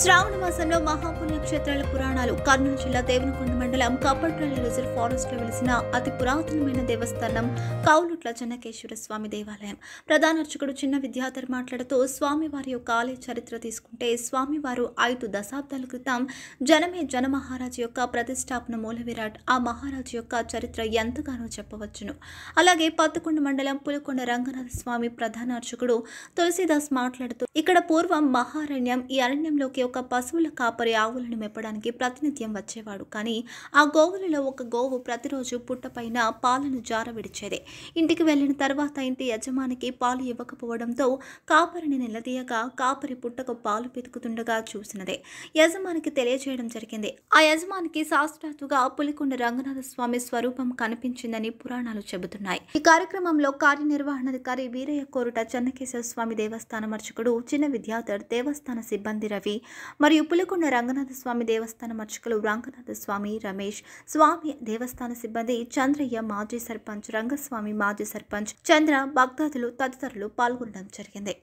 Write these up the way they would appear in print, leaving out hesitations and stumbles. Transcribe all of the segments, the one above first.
శ్రావణ మాసంలో మహాపుణ్యక్షేత్రాల పురాణాలు. కర్నూలు జిల్లా దేవనకొండ మండలం కప్పట్రల్లి రిజర్వ్ ఫారెస్ట్ లో వెలిసిన అతి పురాతనమైన దేవస్థానం కౌలుట్ల చెన్నకేశ్వర స్వామి దేవాలయం. ప్రధాన అర్చకుడు చిన్న విద్యాధర్ మాట్లాడుతూ స్వామివారి యొక్క ఆలయ చరిత్ర తీసుకుంటే స్వామివారు 5 దశాబ్దాల క్రితం జనమే జనమహారాజు యొక్క ప్రతిష్టాపన మూల విరాట్. ఆ మహారాజు యొక్క చరిత్ర ఎంతగానో చెప్పవచ్చును. అలాగే పత్తికొండ మండలం పులికొండ రంగనాథ స్వామి ప్రధాన అర్చకుడు తులసిదాస్ మాట్లాడుతూ ఇక్కడ పూర్వం మహారణ్యం. ఈ అరణ్యంలోకి ఒక పశువుల కాపరి ఆవులను మెప్పడానికి ప్రతినిత్యం వచ్చేవాడు. కానీ ఆ గోవులలో ఒక గోవు ప్రతిరోజు పుట్టపైన పాలను జార విడిచేది. ఇంటికి వెళ్లిన తర్వాత ఇంటి యజమానికి పాలు ఇవ్వకపోవడంతో కాపరిని నిలదీయగా కాపరి పుట్టకు పాలు పితుకుతుండగా చూసినదే యజమానికి తెలియజేయడం జరిగింది. ఆ యజమానికి సాక్షాత్తుగా పులికొండ రంగనాథ స్వామి స్వరూపం కనిపించిందని పురాణాలు చెబుతున్నాయి. ఈ కార్యక్రమంలో కార్యనిర్వహణాధికారి వీరయ్య కోరుట చెన్నకేశ్వర స్వామి దేవస్థానం అర్చకుడు చిన్న విద్యాధర్, దేవస్థాన సిబ్బంది రవి మరియు పులికొండ రంగనాథ స్వామి దేవస్థానం అర్చకులు రంగనాథ స్వామి, రమేష్ స్వామి దేవస్థాన సిబ్బంది చంద్రయ్య, మాజీ సర్పంచ్ రంగస్వామి, మాజీ సర్పంచ్ చంద్ర, భక్తాదులు తదితరులు పాల్గొనడం జరిగింది.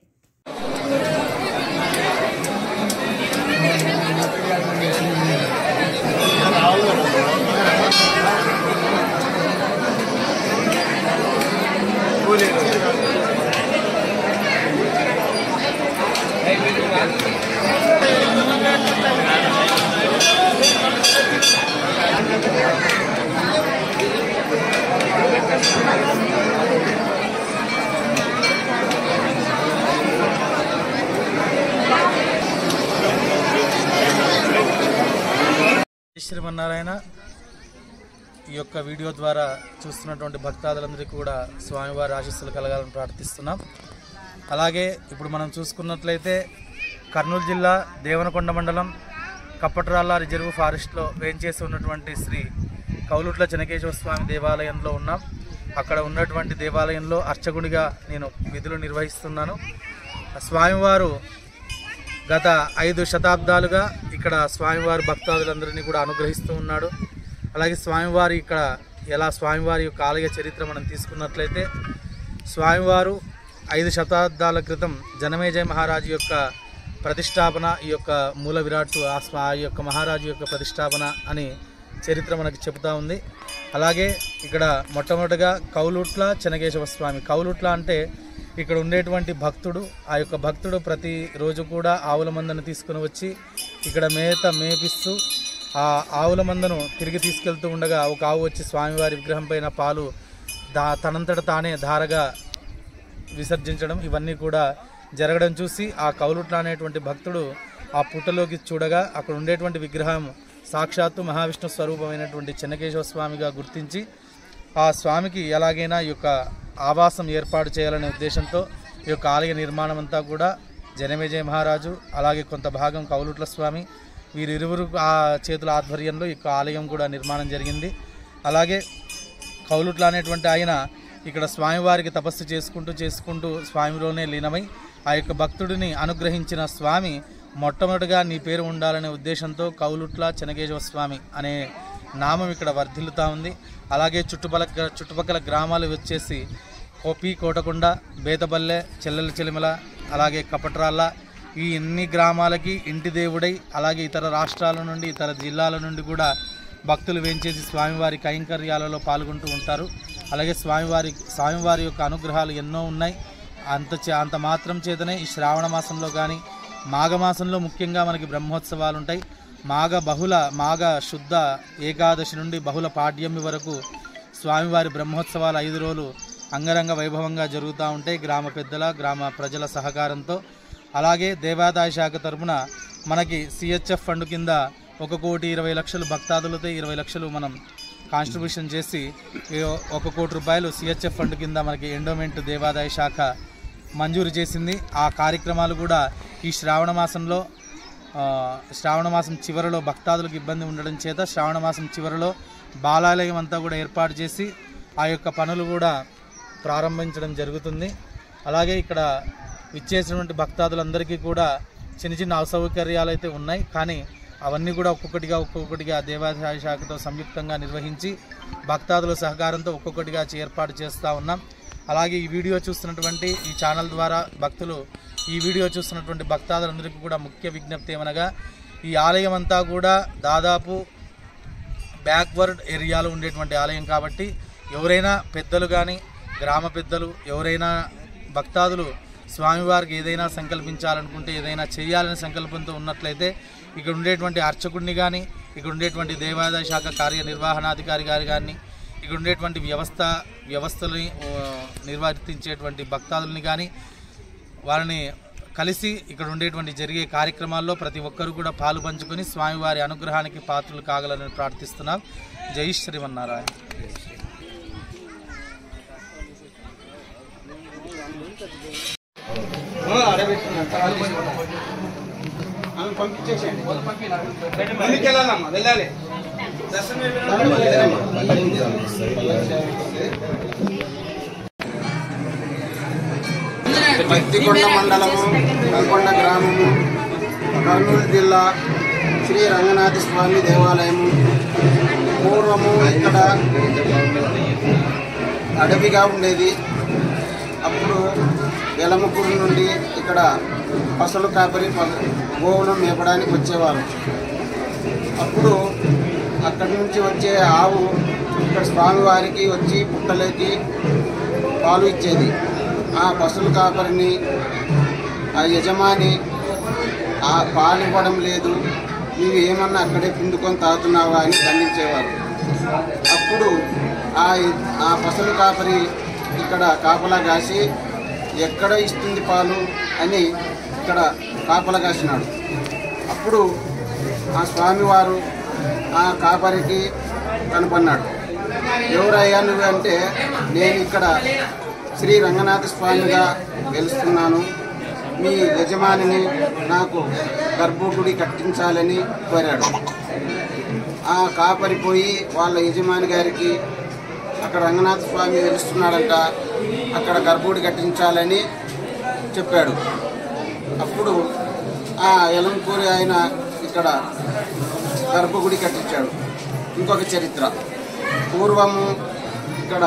శ్రీమన్నారాయణ. ఈ యొక్క వీడియో ద్వారా చూస్తున్నటువంటి భక్తాదులందరికీ కూడా స్వామివారి ఆశీస్సులు కలగాలని ప్రార్థిస్తున్నాం. అలాగే ఇప్పుడు మనం చూసుకున్నట్లయితే కర్నూలు జిల్లా దేవనకొండ మండలం కప్పట్రాల రిజర్వ్ ఫారెస్ట్లో వేంచేసి ఉన్నటువంటి శ్రీ కౌలుట్ల చెన్నకేశ్వర స్వామి దేవాలయంలో ఉన్నాం. అక్కడ ఉన్నటువంటి దేవాలయంలో అర్చకుడిగా నేను విధులు నిర్వహిస్తున్నాను. స్వామివారు గత 5 శతాబ్దాలుగా ఇక్కడ స్వామివారి భక్తాదులందరినీ కూడా అనుగ్రహిస్తూ ఉన్నాడు. అలాగే స్వామివారి ఇక్కడ స్వామివారి యొక్క ఆలయ చరిత్ర మనం తీసుకున్నట్లయితే స్వామివారు 5 శతాబ్దాల క్రితం జనమేజయ మహారాజు యొక్క ప్రతిష్టాపన, ఈ యొక్క మూల విరాట్ ఆ యొక్క మహారాజు యొక్క ప్రతిష్టాపన అని చరిత్ర మనకి చెబుతూ ఉంది. అలాగే ఇక్కడ మొట్టమొదటిగా కౌలుట్ల చెన్నకేశవ స్వామి. కౌలుట్ల అంటే ఇక్కడ ఉండేటువంటి భక్తుడు. ఆ యొక్క భక్తుడు ప్రతిరోజు కూడా ఆవుల మందను తీసుకుని వచ్చి ఇక్కడ మేపిస్తూ ఆ ఆవుల మందను తిరిగి తీసుకెళ్తూ ఉండగా ఒక ఆవు వచ్చి స్వామివారి విగ్రహం పైన పాలు తనంతట తానే ధారగా విసర్జించడం, ఇవన్నీ కూడా జరగడం చూసి ఆ కౌలుట్ల అనేటువంటి భక్తుడు ఆ పుట్టలోకి చూడగా అక్కడ ఉండేటువంటి విగ్రహం సాక్షాత్తు మహావిష్ణు స్వరూపమైనటువంటి చెన్నకేశవ స్వామిగా గుర్తించి ఆ స్వామికి ఎలాగైనా ఈ యొక్క ఆవాసం ఏర్పాటు చేయాలనే ఉద్దేశంతో ఈ యొక్క ఆలయ నిర్మాణం అంతా కూడా జనమేజయ మహారాజు, అలాగే కొంత భాగం కౌలుట్ల స్వామి, వీరిరువురు ఆ చేతుల ఆధ్వర్యంలో ఈ యొక్క ఆలయం కూడా నిర్మాణం జరిగింది. అలాగే కౌలుట్ల అనేటువంటి ఆయన ఇక్కడ స్వామివారికి తపస్సు చేసుకుంటూ స్వామిలోనే లీనమై ఆ యొక్క భక్తుడిని అనుగ్రహించిన స్వామి మొట్టమొదటిగా నీ పేరు ఉండాలనే ఉద్దేశంతో కౌలుట్ల చెన్నకేశవ స్వామి అనే నామం ఇక్కడ వర్ధిల్లుతూ ఉంది. అలాగే చుట్టుపక్కల గ్రామాలు వచ్చేసి కోటకొండ, బేతబల్లె, చెల్లెల చెలిమల, అలాగే కపట్రాల, ఈ ఎన్ని గ్రామాలకి ఇంటి దేవుడై అలాగే ఇతర రాష్ట్రాల నుండి ఇతర జిల్లాల నుండి కూడా భక్తులు వేంచేసి స్వామివారి కైంకర్యాలలో పాల్గొంటూ ఉంటారు. అలాగే స్వామివారి యొక్క అనుగ్రహాలు ఎన్నో ఉన్నాయి. అంత మాత్రం చేతనే ఈ శ్రావణ మాసంలో కానీ మాఘమాసంలో ముఖ్యంగా మనకి బ్రహ్మోత్సవాలు ఉంటాయి. మాఘ శుద్ధ ఏకాదశి నుండి బహుళ పాడ్యమి వరకు స్వామివారి బ్రహ్మోత్సవాలు 5 రోజులు అంగరంగ వైభవంగా జరుగుతూ ఉంటాయి గ్రామ పెద్దల, గ్రామ ప్రజల సహకారంతో. అలాగే దేవాదాయ శాఖ తరఫున మనకి సిహెచ్ఎఫ్ ఫండ్ కింద 1,20,00,000 భక్తాదులతో 20 లక్షలు మనం కాంట్రిబ్యూషన్ చేసి 1 కోటి రూపాయలు సిహెచ్ఎఫ్ ఫండ్ కింద మనకి ఎండోమెంట్ దేవాదాయ శాఖ మంజూరు చేసింది. ఆ కార్యక్రమాలు కూడా ఈ శ్రావణ మాసం చివరిలో భక్తాదులకు ఇబ్బంది ఉండడం చేత శ్రావణ మాసం చివరిలో బాలాలయం అంతా కూడా ఏర్పాటు చేసి ఆ యొక్క పనులు కూడా ప్రారంభించడం జరుగుతుంది. అలాగే ఇక్కడ ఇచ్చేసినటువంటి భక్తాదులందరికీ కూడా చిన్న అసౌకర్యాలు అయితే ఉన్నాయి. కానీ అవన్నీ కూడా ఒక్కొక్కటిగా దేవాదాయ శాఖతో సంయుక్తంగా నిర్వహించి భక్తాదుల సహకారంతో ఒక్కొక్కటిగా ఏర్పాటు చేస్తూ ఉన్నాం. అలాగే ఈ వీడియో చూస్తున్నటువంటి ఈ ఛానల్ ద్వారా భక్తులు ఈ వీడియో చూస్తున్నటువంటి భక్తాదులందరికీ కూడా ముఖ్య విజ్ఞప్తి ఏమనగా ఈ ఆలయం అంతా కూడా దాదాపు బ్యాక్వర్డ్ ఏరియాలో ఉండేటువంటి ఆలయం కాబట్టి ఎవరైనా పెద్దలు కానీ గ్రామ పెద్దలు ఎవరైనా భక్తాదులు స్వామివారికి ఏదైనా సంకల్పించాలనుకుంటే ఏదైనా చేయాలని సంకల్పంతో ఉన్నట్లయితే ఇక్కడ ఉండేటువంటి అర్చకుడిని కానీ ఇక్కడ ఉండేటువంటి దేవాదాయ శాఖ కార్యనిర్వహణాధికారి గారు కానీ ఇక్కడ ఉండేటువంటి వ్యవస్థలని నిర్వర్తించేటువంటి భక్తాదుల్ని కానీ వారిని కలిసి ఇక్కడ ఉండేటువంటి జరిగే కార్యక్రమాల్లో ప్రతి ఒక్కరూ కూడా పాలు పంచుకొని స్వామివారి అనుగ్రహానికి పాత్రలు కాగలరని ప్రార్థిస్తున్నాం. జై శ్రీమన్నారాయణ. మద్దికొండ మండలము నల్గొండ గ్రామము కర్నూలు జిల్లా శ్రీ రంగనాథ స్వామి దేవాలయము. పూర్వము ఇక్కడ అడవిగా ఉండేది. అప్పుడు వెలమకూరు నుండి ఇక్కడ పసలు కాపరి గోవులను మేపడానికి వచ్చేవారు. అప్పుడు అక్కడి నుంచి వచ్చే ఆవు ఇక్కడ స్వామివారికి వచ్చి పుట్టలేకి పాలు ఇచ్చేది. ఆ పశువుల కాపరిని ఆ యజమాని ఆ పాలు ఇవ్వడం లేదు, నీవు ఏమన్నా అక్కడే పిండుకొని తాగుతున్నావా అని ఖండించేవారు. అప్పుడు ఆ పశువుల కాపరి ఇక్కడ కాపలా కాసి ఎక్కడ ఇస్తుంది పాలు అని ఇక్కడ కాపలా కాసినాడు. అప్పుడు ఆ స్వామివారు ఆ కాపరికి కనపన్నాడు. ఎవరయ్యా నువ్వు అంటే, నేను ఇక్కడ శ్రీ రంగనాథ స్వామిగా వెలుస్తున్నాను, మీ యజమానిని నాకు గర్భగుడి కట్టించాలని కోరాడు. ఆ కాపరి పోయి వాళ్ళ యజమాని గారికి అక్కడ రంగనాథ స్వామి వెలుస్తున్నాడంట, అక్కడ గర్భగుడి కట్టించాలని చెప్పాడు. అప్పుడు ఆ ఎలంకూరి ఆయన ఇక్కడ గర్భగుడి కట్టించాడు. ఇంకొక చరిత్ర, పూర్వము ఇక్కడ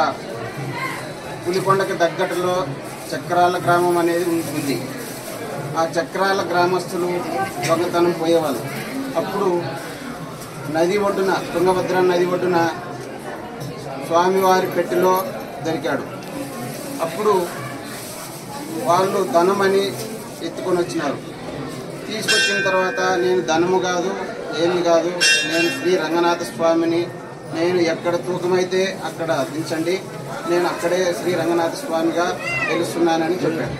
పులికొండకి దగ్గరలో చక్రాల గ్రామం అనేది ఉంది. ఆ చక్రాల గ్రామస్తులు దొంగతనం పోయేవాళ్ళు. అప్పుడు నది ఒడ్డున, తుంగభద్ర నది ఒడ్డున స్వామివారి పెట్టెలో దొరికాడు. అప్పుడు వాళ్ళు ధనమని ఎత్తుకొని వచ్చినారు. తీసుకొచ్చిన తర్వాత, నేను ధనము కాదు ఏమి కాదు, నేను శ్రీ రంగనాథ స్వామిని, నేను ఎక్కడ తూకమైతే అక్కడ దించండి, నేను అక్కడే శ్రీ రంగనాథ స్వామిగా తెలుస్తున్నానని చెప్పాడు.